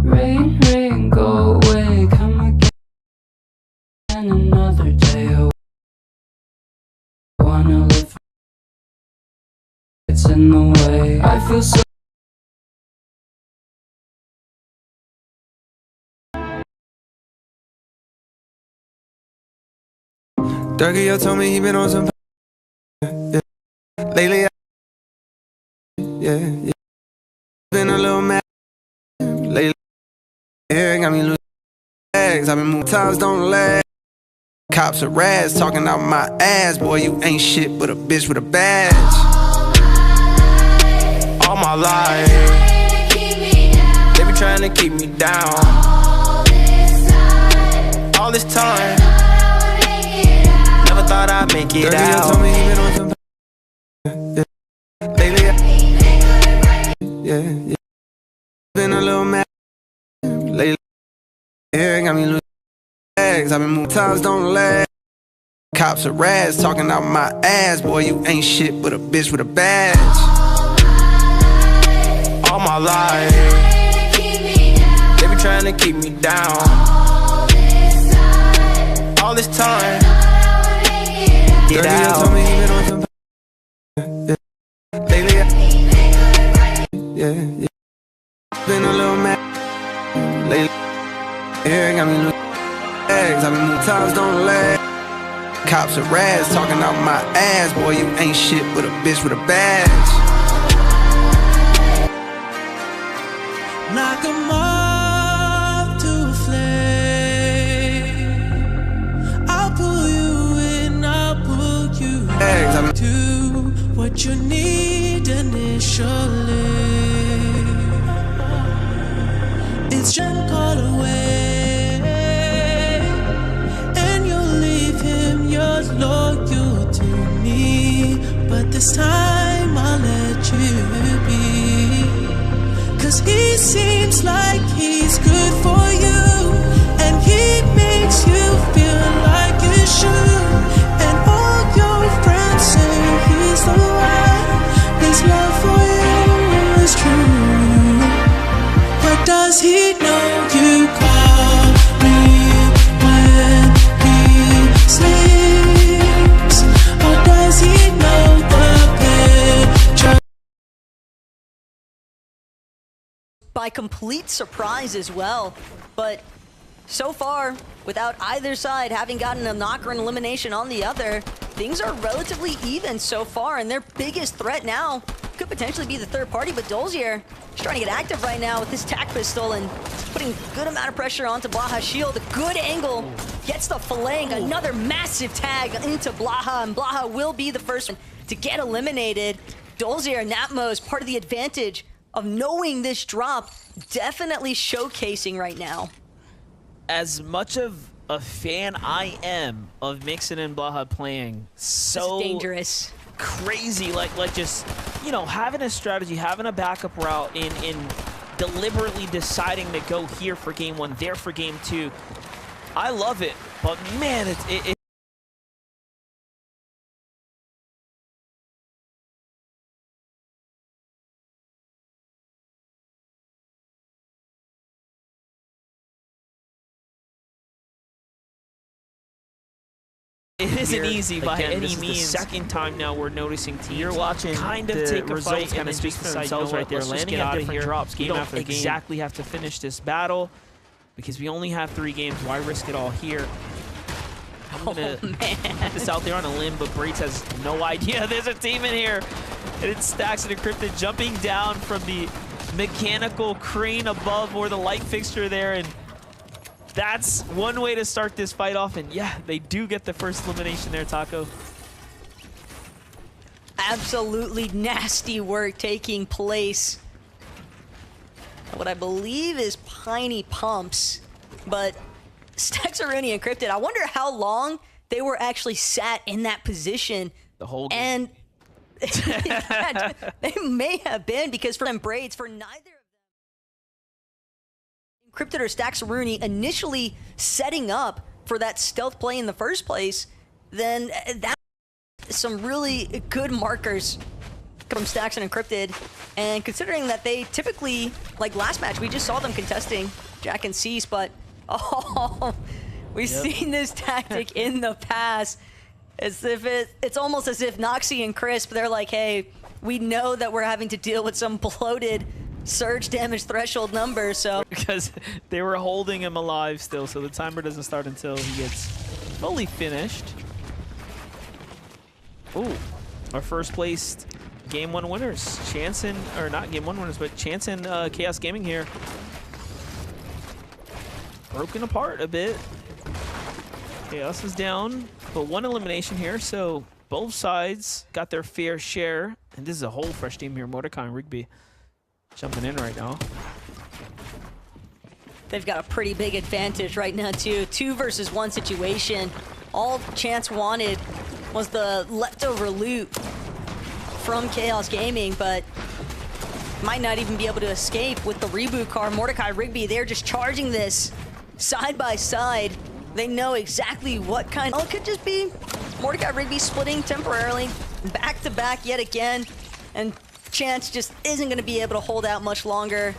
Rain, rain, go away, come again another day. I wanna live, it's in the way. I feel so Dougie told me he been on some yeah. Lately, yeah. Been a little mad lately. Yeah, got me losing bags. I've been moving times, don't lag. Cops are rats talking out my ass. Boy, you ain't shit but a bitch with a badge. All my life, they been trying to keep me down. All this time, never thought I'd make it out. Told me he been on some lately, yeah. Been a little mad lately. Yeah, got me losing bags. I've been moving times, don't lag. Cops are rats talking out my ass. Boy, you ain't shit but a bitch with a badge. All my life, they been trying to keep me down. All this time, get out. Told me he been on some lately, yeah. Been a little mad lately. Yeah, got me losing bags. I've been moving times, don't lag. Cops are rats talking out my ass. Boy, you ain't shit but a bitch with a badge. Knock 'em off to a flame. I'll pull you in, I'll pull you to what you need initially. It's just a call away, and you'll leave him, you're loyal to me. But this time I'll let you be, 'cause he seems like he's good for you, and he makes you feel like you should. And all your friends say he's the one, his love for you is true. But does he know you call me when he sleeps? Or does he know the picture? By complete surprise as well, but so far, without either side having gotten a knock or an elimination on the other, things are relatively even so far, and their biggest threat now could potentially be the third party, but Dolzier is trying to get active right now with his tac pistol and putting a good amount of pressure onto Blaha's shield. A good angle, gets the filleting, another massive tag into Blaha, and Blaha will be the first one to get eliminated. Dolzier and Natmo is part of the advantage of knowing this drop, definitely showcasing right now. As much of a fan I am of Mixon and Blaha playing, so This is dangerous. Crazy, like just, you know, having a strategy, having a backup route in deliberately deciding to go here for game one, there for game two. I love it, but man, it isn't easy by any means. The second time now we're noticing teams you're watching kind of take a fight and then speak for themselves right there. Landing at different drops, game after game. We don't exactly have to finish this battle because we only have 3 games. Why risk it all here? I'm gonna put this out there on a limb, but Braitz has no idea there's a team in here. And it's Stacks and Encrypted jumping down from the mechanical crane above or the light fixture there, and that's one way to start this fight off, and yeah, they do get the first elimination there, Taco. Absolutely nasty work taking place. What I believe is Piney Pumps, but Stacks are really encrypted. I wonder how long they were actually sat in that position. The whole game. And They may have been, because for them braids, for neither of them, Encrypted or Stacks Rooney initially setting up for that stealth play in the first place, then that's some really good markers from Stacks and Encrypted. And considering that they typically, like last match, we just saw them contesting Jack and Cease, but we've seen this tactic in the past. As if it's almost as if Noxy and Crisp, they're like, hey, we know that we're having to deal with some bloated surge damage threshold number, so. Because they were holding him alive still, so the timer doesn't start until he gets fully finished. Ooh, our first placed Game 1 winners. Chanson, or not Game 1 winners, but Chanson Chaos Gaming here. Broken apart a bit. Chaos is down, but one elimination here, so both sides got their fair share. And this is a whole fresh team here. Mordecai and Rigby jumping in right now. They've got a pretty big advantage right now, too. 2 versus 1 situation. All Chance wanted was the leftover loot from Chaos Gaming, but might not even be able to escape with the reboot car. Mordecai, Rigby, they're just charging this side by side. They know exactly what kind. Oh, it could just be Mordecai, Rigby splitting temporarily, back to back yet again, and Chance just isn't going to be able to hold out much longer.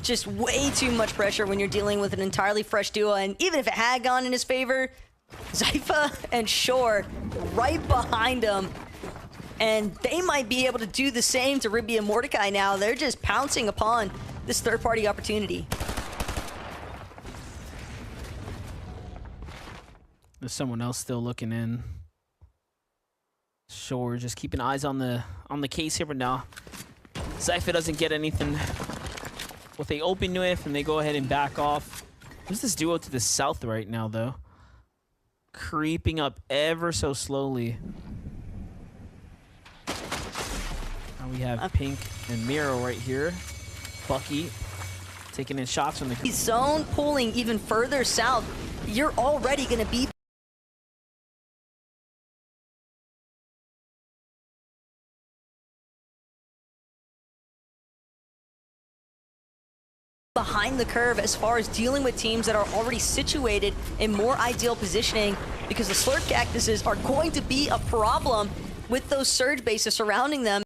Just way too much pressure when you're dealing with an entirely fresh duo, and even if it had gone in his favor, Zypha and Shore right behind him, and they might be able to do the same to Rigby and Mordecai now. They're just pouncing upon this third-party opportunity. There's someone else still looking in. Sure, just keeping eyes on the case here, but now Zypha doesn't get anything what they open with, and they go ahead and back off. Who's this duo to the south right now, though? Creeping up ever so slowly. Now we have Pink and Miro right here. Bucky taking in shots from the zone, pulling even further south. You're already going to be behind the curve as far as dealing with teams that are already situated in more ideal positioning, because the Slurp Cactuses are going to be a problem with those surge bases surrounding them.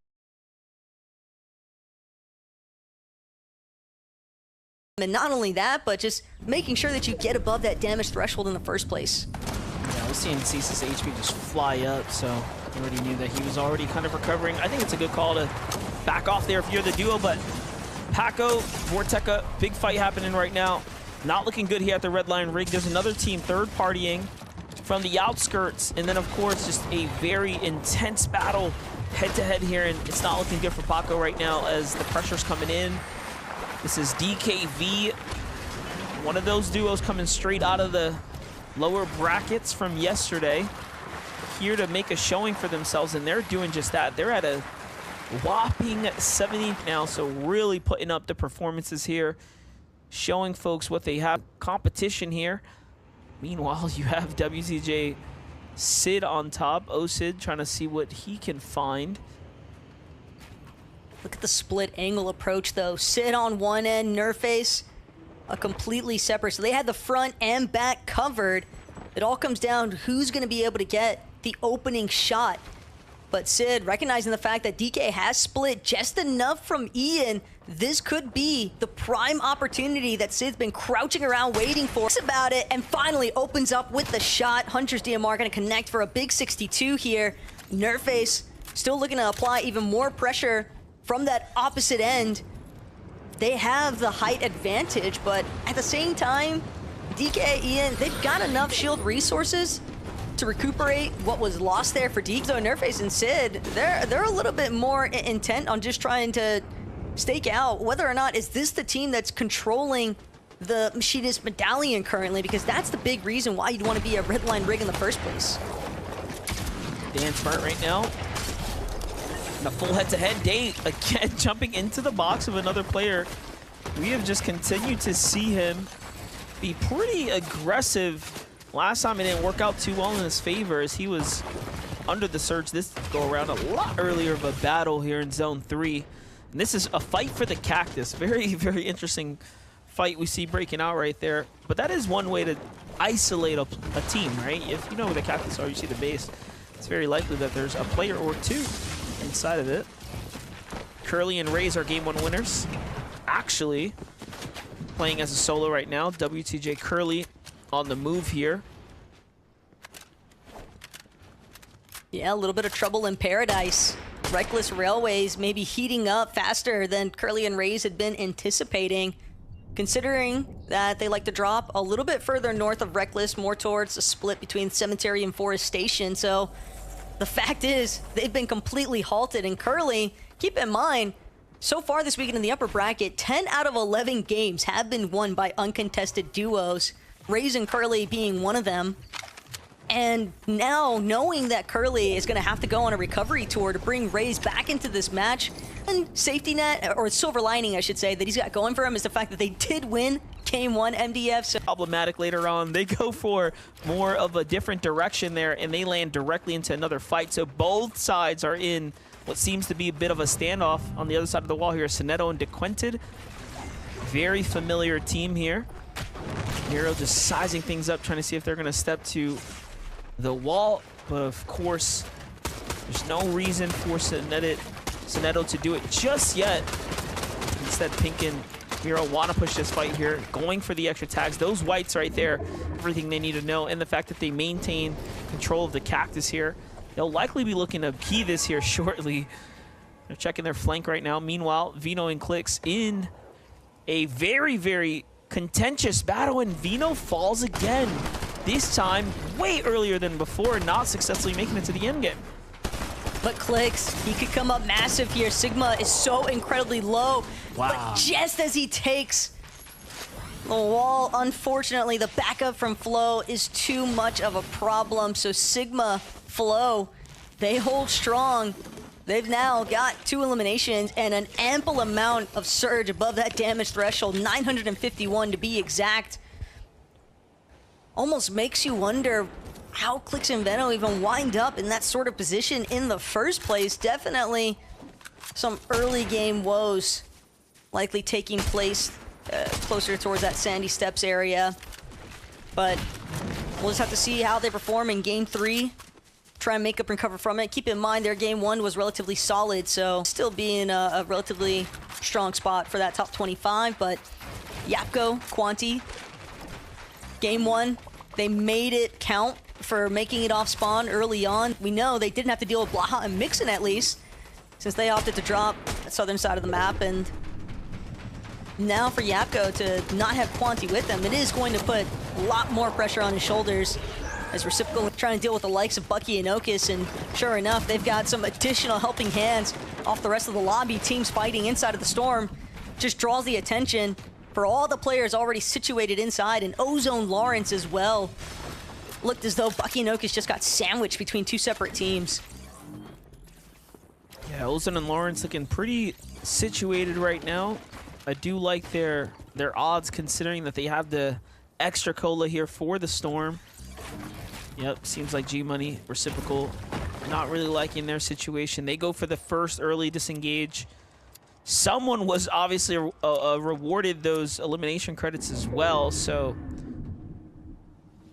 And not only that, but just making sure that you get above that damage threshold in the first place. Yeah, we're seeing Cease's HP just fly up, so I already knew that he was already kind of recovering. I think it's a good call to back off there if you're the duo, but Paco, Vorteca, big fight happening right now. Not looking good here at the red line rig. There's another team third-partying from the outskirts, and then of course just a very intense battle head-to-head here, and it's not looking good for Paco right now as the pressure's coming in. This is DKV, one of those duos coming straight out of the lower brackets from yesterday, here to make a showing for themselves, and they're doing just that. They're at a whopping 70th now, so really putting up the performances here, showing folks what they have. Competition here. Meanwhile, you have WCJ Sid on top. Sid trying to see what he can find. Look at the split angle approach, though. Sid on one end, Nerface a completely separate. So they had the front and back covered. It all comes down to who's going to be able to get the opening shot. But Sid, recognizing the fact that DK has split just enough from Ian, this could be the prime opportunity that Sid's been crouching around waiting for. It's about it, and finally opens up with the shot. Hunter's DMR going to connect for a big 62 here. Nerface still looking to apply even more pressure from that opposite end. They have the height advantage, but at the same time, DK, Ian, they've got enough shield resources to recuperate what was lost there for DK. So Nerface and Sid, they're a little bit more intent on just trying to stake out whether or not is this the team that's controlling the Machinist Medallion currently, because that's the big reason why you'd want to be a red line rig in the first place. Dan Smart right now. The full head-to-head date again, jumping into the box of another player. We have just continued to see him be pretty aggressive. Last time it didn't work out too well in his favor as he was under the surge this go around. A lot earlier of a battle here in Zone 3. And this is a fight for the cactus. Very, very interesting fight we see breaking out right there. But that is one way to isolate a team, right? If you know where the cactus are, you see the base, it's very likely that there's a player or two inside of it. Curly and Raze are game 1 winners. Actually, playing as a solo right now. WTJ Curly on the move here. Yeah, a little bit of trouble in paradise. Reckless Railways maybe heating up faster than Curly and Raze had been anticipating, considering that they like to drop a little bit further north of Reckless, more towards a split between Cemetery and Forest Station. So the fact is, they've been completely halted. And Curly, keep in mind, so far this weekend in the upper bracket, 10 out of 11 games have been won by uncontested duos, Raze and Curly being one of them. And now, knowing that Curly is going to have to go on a recovery tour to bring Raze back into this match, and safety net, or silver lining, I should say, that he's got going for him is the fact that they did win Game 1 MDF. So problematic later on. They go for more of a different direction there, and they land directly into another fight. So both sides are in what seems to be a bit of a standoff on the other side of the wall here. Sonetto and DeQuented. Very familiar team here. Nero just sizing things up, trying to see if they're going to step to the wall, but of course, there's no reason for Sonetto to do it just yet. Instead, Pink and Miro want to push this fight here, going for the extra tags. Those whites right there, everything they need to know, and the fact that they maintain control of the cactus here. They'll likely be looking to key this here shortly. They're checking their flank right now. Meanwhile, Vino and Clix in a very, very contentious battle, and Vino falls again. This time, way earlier than before, not successfully making it to the end game. But Clix, he could come up massive here. Sigma is so incredibly low. Wow. But just as he takes the wall, unfortunately, the backup from Flo is too much of a problem. So Sigma, Flo, they hold strong. They've now got 2 eliminations and an ample amount of surge above that damage threshold, 951 to be exact. Almost makes you wonder how Clix and Veno even wind up in that sort of position in the first place. Definitely some early game woes likely taking place closer towards that Sandy Steps area. But we'll just have to see how they perform in game 3. Try and make up and recover from it. Keep in mind their game 1 was relatively solid, so still be in a relatively strong spot for that top 25. But Yapko, Quanti, game 1, they made it count for making it off spawn early on. We know they didn't have to deal with Blaha and Mixon at least, since they opted to drop the southern side of the map. And now for Yapko to not have Quanti with them, it is going to put a lot more pressure on his shoulders, as Reciprocal trying to deal with the likes of Bucky and Okus. And sure enough, they've got some additional helping hands off the rest of the lobby. Teams fighting inside of the Storm just draws the attention for all the players already situated inside, and Ozone Lawrence as well. Looked as though Bucky and Okus just got sandwiched between 2 separate teams. Yeah, Ozone and Lawrence looking pretty situated right now. I do like their odds, considering that they have the extra cola here for the Storm. Yep, seems like G-Money, Reciprocal, not really liking their situation. They go for the first early disengage. Someone was obviously rewarded those elimination credits as well, so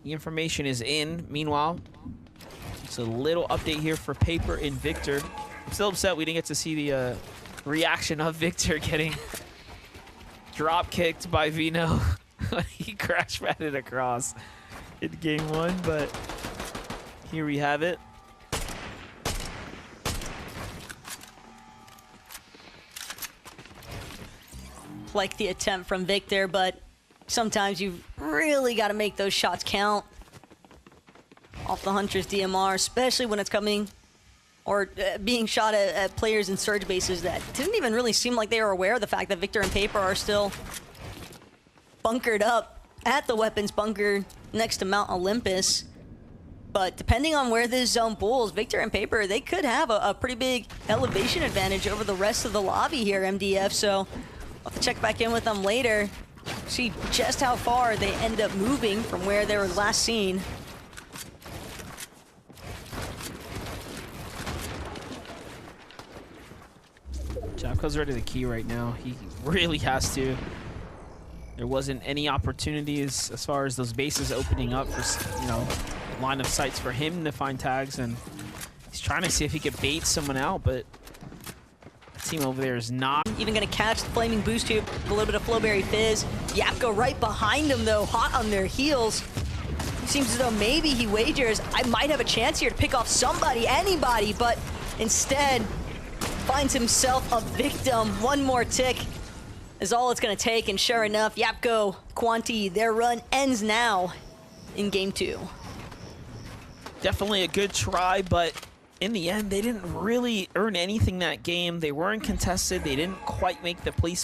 the information is in. Meanwhile, it's a little update here for Paper and Victor. I'm still upset we didn't get to see the reaction of Victor getting drop kicked by Vino. He crash matted across in game 1, but here we have it. Like the attempt from Victor, but sometimes you really got to make those shots count off the Hunter's DMR, especially when it's coming or being shot at players in surge bases that didn't even really seem like they were aware of the fact that Victor and Paper are still bunkered up at the weapons bunker next to Mount Olympus. But depending on where this zone pulls, Victor and Paper, they could have a pretty big elevation advantage over the rest of the lobby here, MDF. So I'll have to check back in with them later, see just how far they end up moving from where they were last seen. Japko's ready to key right now. He really has to. There wasn't any opportunities as far as those bases opening up for, you know, line of sights for him to find tags, and he's trying to see if he could bait someone out, but the team over there is not. Even gonna catch the flaming boost tube, a little bit of Flowberry Fizz. Yapko right behind him though, hot on their heels. Seems as though maybe he wagers, I might have a chance here to pick off somebody, anybody, but instead finds himself a victim. One more tick is all it's gonna take, and sure enough, Yapko, Quanti, their run ends now in game 2. Definitely a good try, but in the end, they didn't really earn anything that game. They weren't contested. They didn't quite make the place